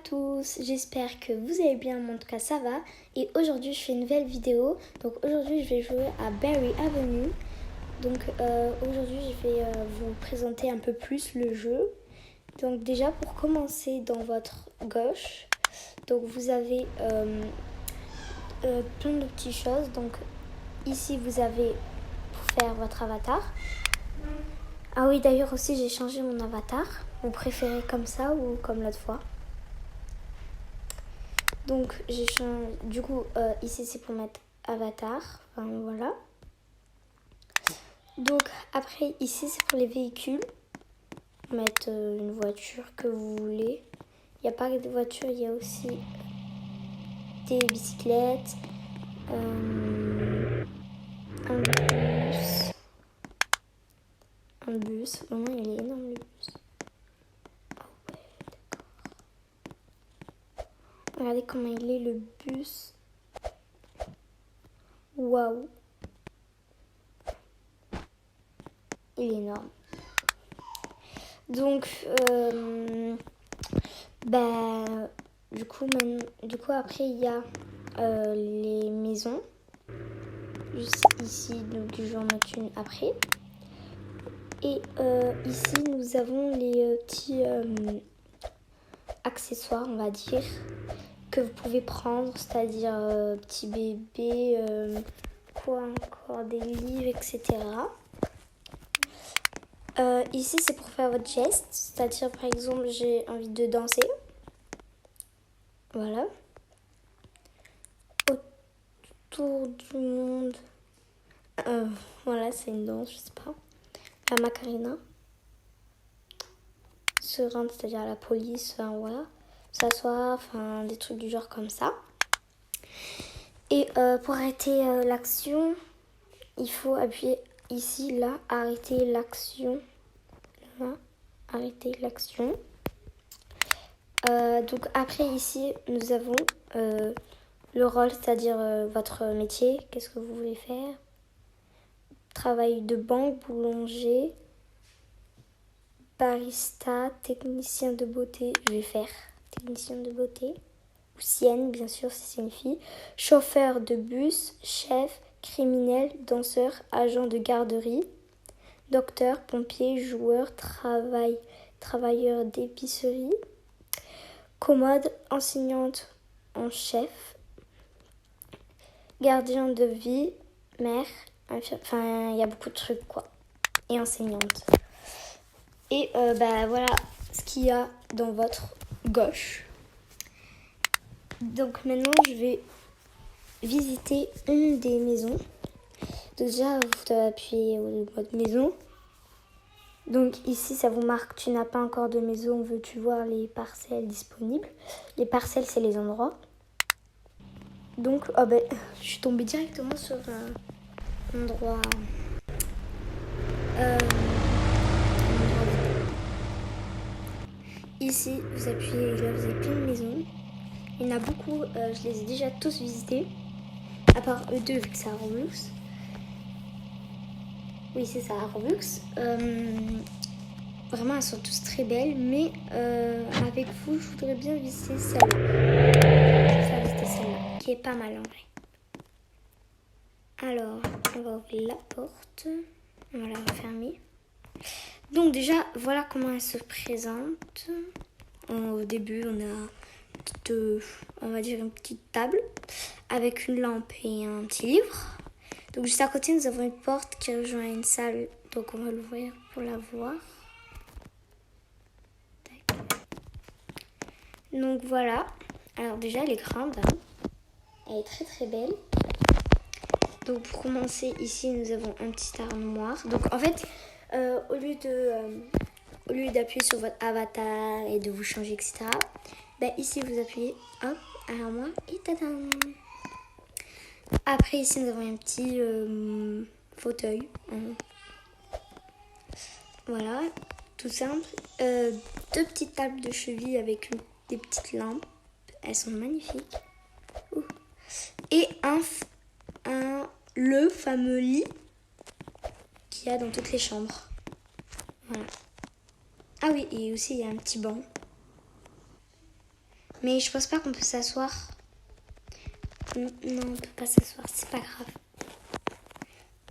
tous, j'espère que vous allez bien, en tout cas ça va. Et aujourd'hui je fais une nouvelle vidéo. Donc aujourd'hui je vais jouer à Berry Avenue. Donc aujourd'hui je vais vous présenter un peu plus le jeu. Donc déjà pour commencer, dans votre gauche, donc vous avez plein de petites choses. Donc ici vous avez pour faire votre avatar. Ah oui, d'ailleurs aussi j'ai changé mon avatar. Vous préférez comme ça ou comme l'autre fois? Donc j'ai changé. Du coup ici c'est pour mettre avatar. Enfin voilà. Donc après ici c'est pour les véhicules. Mettre une voiture que vous voulez. Il n'y a pas que des voitures, il y a aussi des bicyclettes, un bus. Un bus. Vraiment il est énorme le bus. Ah ouais, d'accord. Regardez comment il est le bus. Waouh. Il est énorme. Donc, du coup après il y a les maisons. Juste ici, donc je vais en mettre une après. Et ici nous avons les petits accessoires, on va dire, que vous pouvez prendre, c'est-à-dire petit bébé, quoi encore, des livres, etc. Ici c'est pour faire votre geste, c'est-à-dire par exemple j'ai envie de danser. Voilà. Autour du monde. Voilà, c'est une danse, je sais pas. La Macarena. Se rendre, c'est-à-dire à la police, enfin voilà. S'asseoir, enfin des trucs du genre comme ça. Et pour arrêter l'action, il faut appuyer ici, là, arrêter l'action. Là, arrêter l'action. Donc après ici, nous avons le rôle, c'est-à-dire votre métier. Qu'est-ce que vous voulez faire? Travail de banque, boulanger, barista, technicien de beauté. Je vais faire technicien de beauté. Ou sienne, bien sûr, si c'est une fille. Chauffeur de bus, chef, criminel, danseur, agent de garderie, docteur, pompier, joueur, travailleur d'épicerie, commode, enseignante en chef, gardien de vie, mère, enfin il y a beaucoup de trucs quoi, et enseignante. Et voilà ce qu'il y a dans votre gauche. Donc maintenant je vais visiter une des maisons. Déjà vous devez appuyer au mode maison. Donc ici ça vous marque tu n'as pas encore de maison, veux-tu voir les parcelles disponibles? Les parcelles c'est les endroits. Donc je suis tombée directement sur un endroit ici vous appuyez, là vous avez plein de maisons. Il y en a beaucoup, je les ai déjà tous visités. À part eux deux vu que c'est à Roblox. Oui c'est ça à Roblox. Vraiment elles sont tous très belles. Mais avec vous je voudrais bien visiter celle-là. Celle-là qui est pas mal en vrai. Alors on va ouvrir la porte. On va la refermer. Donc déjà voilà comment elle se présente. Au début on a on va dire une petite table avec une lampe et un petit livre. Donc juste à côté nous avons une porte qui rejoint une salle. Donc on va l'ouvrir pour la voir. Donc voilà. Alors déjà elle est grande. Hein. Elle est très très belle. Donc pour commencer ici nous avons un petit armoire. Donc en fait au lieu d'appuyer sur votre avatar et de vous changer etc. Ici vous appuyez hop à l'armoire et tadam. Après ici nous avons un petit fauteuil. Voilà, tout simple. Deux petites tables de cheville avec des petites lampes. Elles sont magnifiques. Et le fameux lit qu'il y a dans toutes les chambres. Voilà. Ah oui, et aussi il y a un petit banc. Mais je pense pas qu'on peut s'asseoir. Non, on peut pas s'asseoir, c'est pas grave.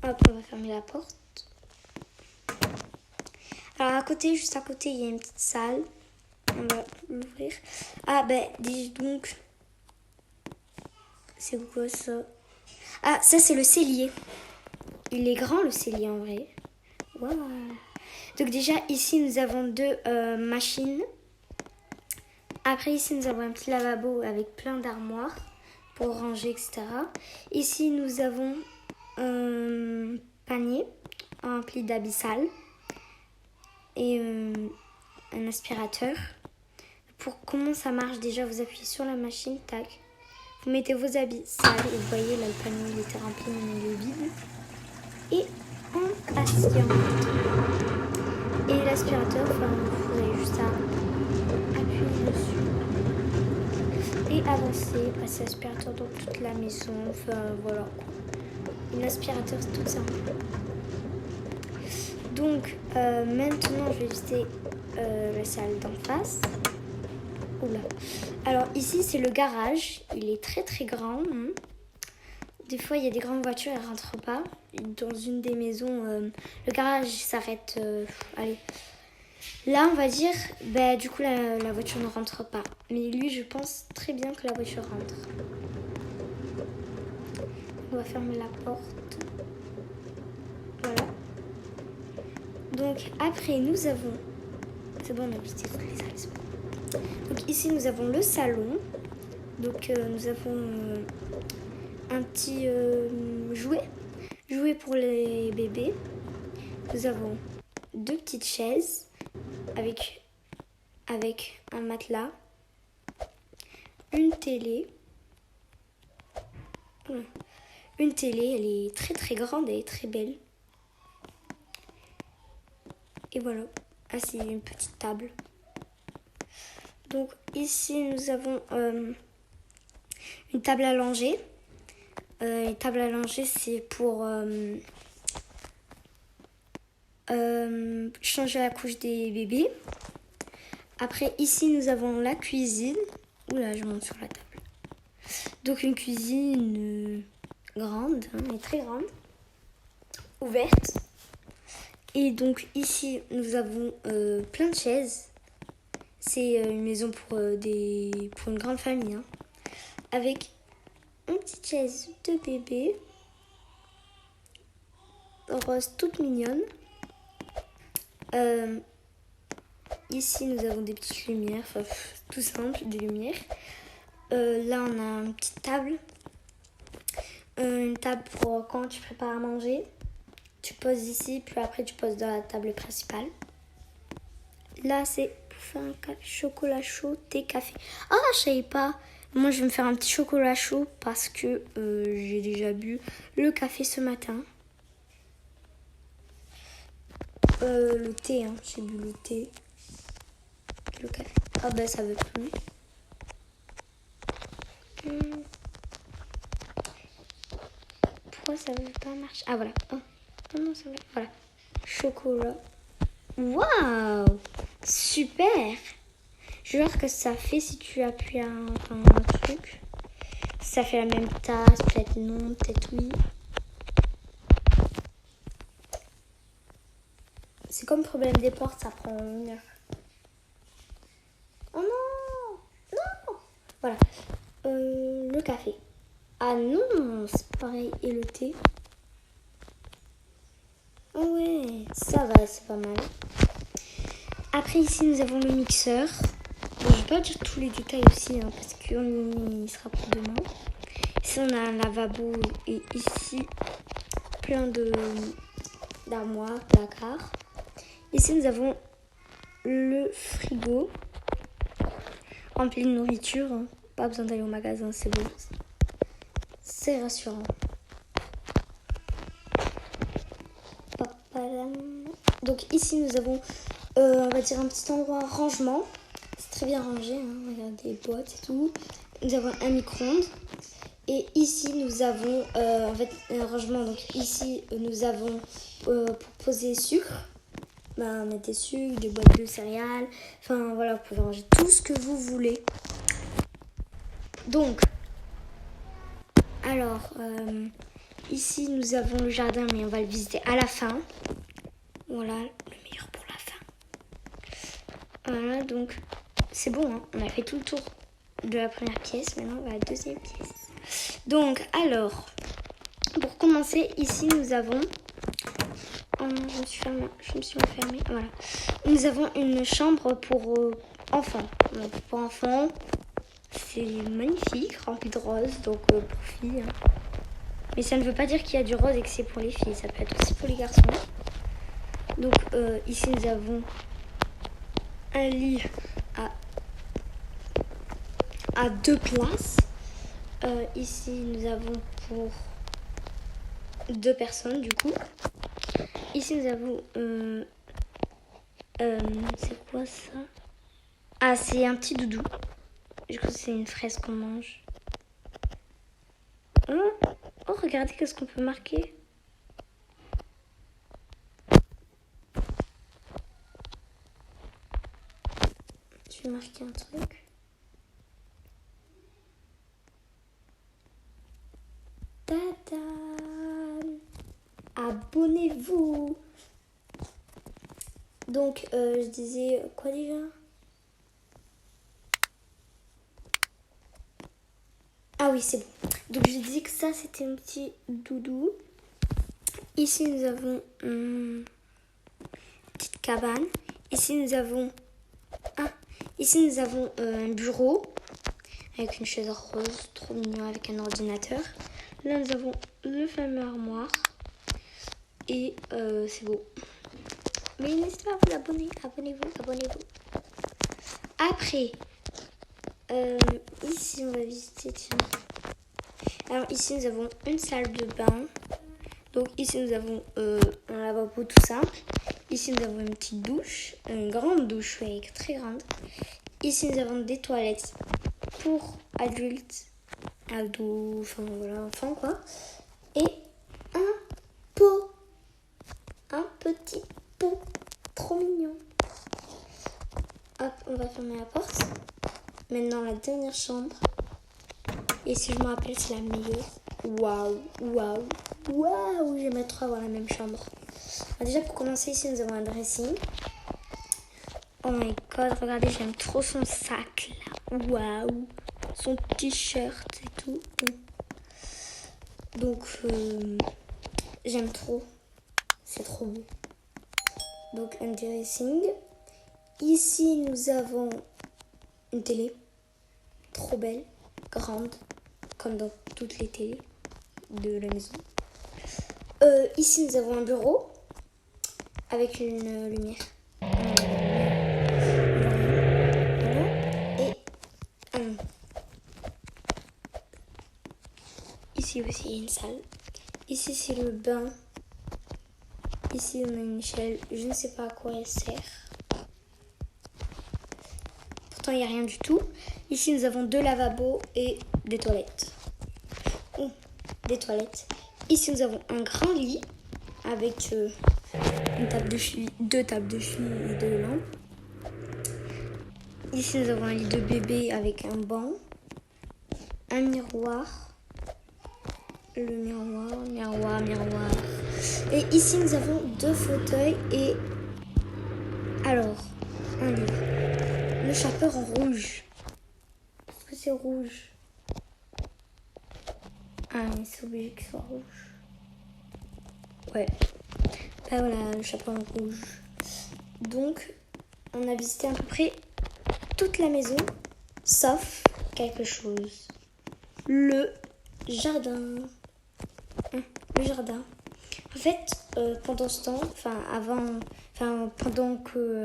Hop, on va fermer la porte. Alors à côté, juste à côté, il y a une petite salle. On va l'ouvrir. Ah ben, dis donc. C'est quoi ça? Ah, ça c'est le cellier. Il est grand le cellier en vrai. Waouh. Donc déjà, ici nous avons deux machines. Après ici nous avons un petit lavabo avec plein d'armoires pour ranger, etc. Ici nous avons un panier rempli d'abyssal et un aspirateur. Pour comment ça marche déjà, vous appuyez sur la machine, tac. Vous mettez vos habits sales et vous voyez là le panier il était rempli, mais il est vide. Et on aspire. Et l'aspirateur, vous avez juste à appuyer dessus et avancer, passer l'aspirateur dans toute la maison. Enfin voilà. Un aspirateur, c'est tout simple. Donc maintenant je vais visiter la salle d'en face. Oula. Alors ici c'est le garage, il est très très grand. Des fois il y a des grandes voitures, elles ne rentrent pas. Dans une des maisons, le garage s'arrête. Allez. Là on va dire, du coup la voiture ne rentre pas. Mais lui je pense très bien que la voiture rentre. On va fermer la porte. Voilà. Donc après nous avons... C'est bon, on a visité toutes les salles. Donc ici nous avons le salon. Donc nous avons un petit jouet pour les bébés. Nous avons deux petites chaises avec un matelas, une télé. Une télé, elle est très très grande et très belle. Et voilà, ah, c'est une petite table. Donc ici nous avons une table à langer. Une table à langer c'est pour changer la couche des bébés. Après ici nous avons la cuisine. Oula, je monte sur la table. Donc une cuisine grande, mais très grande, ouverte. Et donc ici nous avons plein de chaises. C'est une maison pour une grande famille, avec une petite chaise de bébé rose toute mignonne. Ici nous avons des petites lumières, tout simple, des lumières. Là on a une petite table, une table pour quand tu prépares à manger. Tu poses ici, puis après tu poses dans la table principale. Là c'est pour faire un café, chocolat chaud, thé, café. Ah, je savais pas. Moi je vais me faire un petit chocolat chaud parce que j'ai déjà bu le café ce matin. Le thé, j'ai bu le thé. Le café. Ah ben ça veut plus. Pourquoi ça veut pas marcher? Ah voilà. Oh non, ça veut... Voilà. Chocolat. Waouh! Super! Je vais voir ce que ça fait si tu appuies un truc. Ça fait la même tasse, peut-être non, peut-être oui. C'est comme le problème des portes, ça prend une heure. Oh non! Non! Voilà. Le café. Ah non, c'est pareil. Et le thé. Oh ouais, ça va, c'est pas mal. Après ici nous avons le mixeur. Bon, je vais pas dire tous les détails aussi parce qu'il sera pour demain. Ici on a un lavabo et ici plein d'armoires, placards. Ici nous avons le frigo rempli de nourriture. Pas besoin d'aller au magasin, c'est bon. C'est rassurant. Donc ici nous avons on va dire un petit endroit rangement. C'est très bien rangé, regardez les boîtes et tout. Nous avons un micro-ondes. Et ici nous avons en fait un rangement. Donc ici nous avons pour poser sucre. Mettre des sucres, des boîtes de céréales. Enfin voilà, vous pouvez ranger tout ce que vous voulez. Donc, alors, ici nous avons le jardin, mais on va le visiter à la fin. Voilà, le meilleur pour la fin. Voilà, donc c'est bon, hein, on a fait tout le tour de la première pièce. Maintenant, on va à la deuxième pièce. Donc, alors, pour commencer, ici nous avons... Oh non, je me suis enfermée. Voilà. Nous avons une chambre pour enfants. Donc, pour enfants, c'est magnifique, rempli de roses, donc pour filles. Hein. Mais ça ne veut pas dire qu'il y a du rose et que c'est pour les filles. Ça peut être aussi pour les garçons. Donc, ici, nous avons un lit à 2 places. Ici, nous avons pour 2 personnes, du coup. Ici, nous avons... c'est quoi ça? Ah, c'est un petit doudou. Je crois que c'est une fraise qu'on mange. Oh, regardez qu'est-ce qu'on peut marquer. Je vais marquer un truc. Tadam! Abonnez-vous! Donc, je disais quoi déjà? Ah oui, c'est bon. Donc, je disais que ça, c'était un petit doudou. Ici, nous avons une petite cabane. Ici, nous avons un bureau avec une chaise rose, trop mignon, avec un ordinateur. Là, nous avons le fameux armoire. Et c'est beau. Mais n'hésitez pas à vous abonner. Abonnez-vous. Après, ici, on va visiter, tiens. Alors, ici, nous avons une salle de bain. Donc, ici, nous avons un lavabo tout simple. Ici, nous avons une petite douche. Une grande douche, oui, très grande. Ici, nous avons des toilettes pour adultes, ados, enfin, voilà, enfants, quoi. Et un pot. Un petit pot. Trop mignon. Hop, on va fermer la porte. Maintenant, la dernière chambre. Et si je me rappelle, c'est la meilleure. Waouh, j'aimerais trop avoir la même chambre. Alors déjà, pour commencer, ici, nous avons un dressing. Oh my god, regardez, j'aime trop son sac, là. Waouh. Son t-shirt et tout. Donc, j'aime trop. C'est trop beau. Donc, un dressing. Ici, nous avons une télé. Trop belle. Grande. Comme dans toutes les télés de la maison. Ici, nous avons un bureau avec une lumière. Et ici aussi, il y a une salle. Ici, c'est le bain. Ici, on a une échelle. Je ne sais pas à quoi elle sert. Pourtant, il n'y a rien du tout. Ici, nous avons 2 lavabos et des toilettes. Des toilettes. Ici, nous avons un grand lit avec une table de chevet, 2 tables de chevet et 2 lampes. Ici, nous avons un lit de bébé avec un banc, un miroir, le miroir. Et ici, nous avons 2 fauteuils et alors, un livre. Le chapeur en rouge. Est-ce que c'est rouge? Ah, mais c'est obligé qu'il soit rouge. Ouais. Ben voilà, le chapeau en rouge. Donc, on a visité à peu près toute la maison, sauf quelque chose. Le jardin. Le jardin. En fait, pendant ce temps, pendant que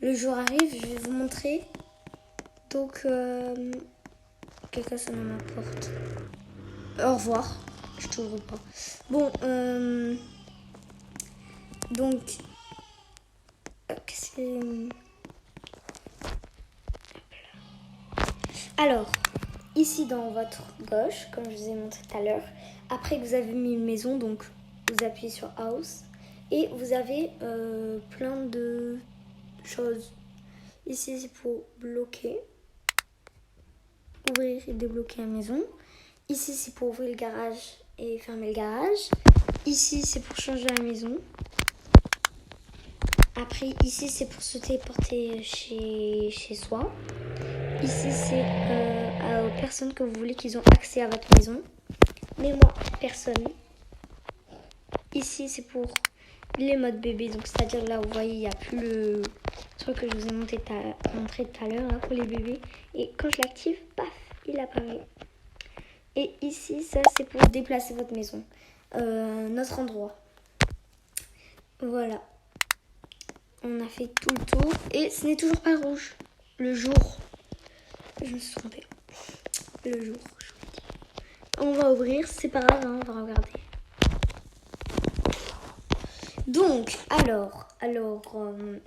le jour arrive, je vais vous montrer. Donc, quelqu'un sonne à ma porte. Au revoir. Je t'ouvre pas. Bon, donc, qu'est-ce que... Alors, ici dans votre gauche, comme je vous ai montré tout à l'heure, après que vous avez mis une maison, donc vous appuyez sur House et vous avez plein de choses. Ici, c'est pour bloquer. ouvrir et débloquer la maison. Ici, c'est pour ouvrir le garage et fermer le garage. Ici, c'est pour changer la maison. Après, ici, c'est pour se téléporter chez soi. Ici, c'est aux personnes que vous voulez qu'ils ont accès à votre maison. Mais moi, personne. Ici, c'est pour les modes bébé. Donc, c'est-à-dire là, vous voyez, il n'y a plus le truc que je vous ai montré tout à l'heure là, pour les bébés. Et quand je l'active, paf, il apparaît. Et ici, ça, c'est pour déplacer votre maison. Notre endroit. Voilà. On a fait tout le tour. Et ce n'est toujours pas rouge. Le jour. Je me suis trompée. Le jour, je vous dis. On va ouvrir. C'est pas grave, hein, on va regarder.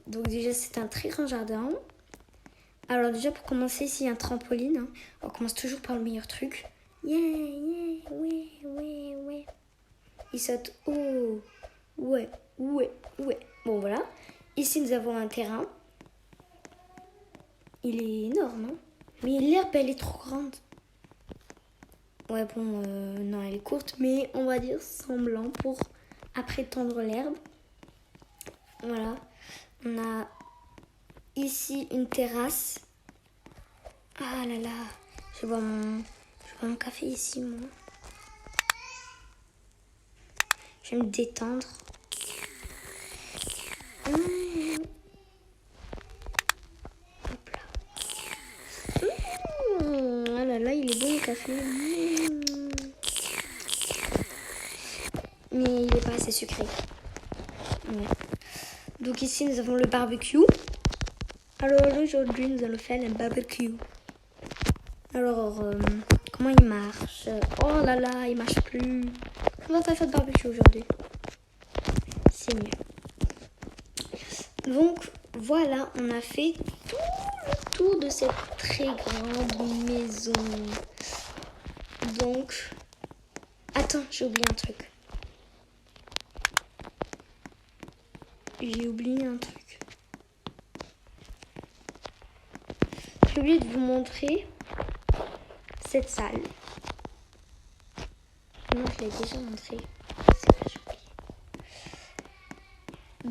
Donc déjà, c'est un très grand jardin. Alors déjà, pour commencer, ici, il y a un trampoline. Hein. On commence toujours par le meilleur truc. Yeah, ouais. Il saute. Oh, ouais. Bon, voilà. Ici, nous avons un terrain. Il est énorme, hein. Mais l'herbe, elle est trop grande. Ouais, bon, non, elle est courte, mais on va dire semblant pour après tondre l'herbe. Voilà. On a ici une terrasse. Ah là là. Je bois mon café ici, moi. Je vais me détendre. Hop là. Ah là là, il est bon le café. Mais il n'est pas assez sucré. Ouais. Donc ici, nous avons le barbecue. Alors aujourd'hui, nous allons faire un barbecue. Alors, comment il marche? Oh là là, il marche plus. On va pas faire de barbecue aujourd'hui. C'est mieux. Donc, voilà, on a fait tout le tour de cette très grande maison. Donc, attends, j'ai oublié un truc. J'ai oublié de vous montrer cette salle. Non, je l'ai déjà montré. C'est vrai, j'ai oublié.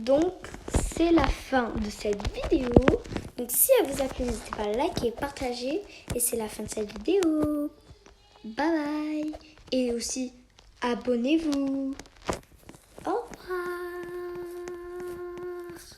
Donc, c'est la fin de cette vidéo. Donc, si elle vous a plu, n'hésitez pas à liker, partager. Et c'est la fin de cette vidéo. Bye bye. Et aussi, abonnez-vous.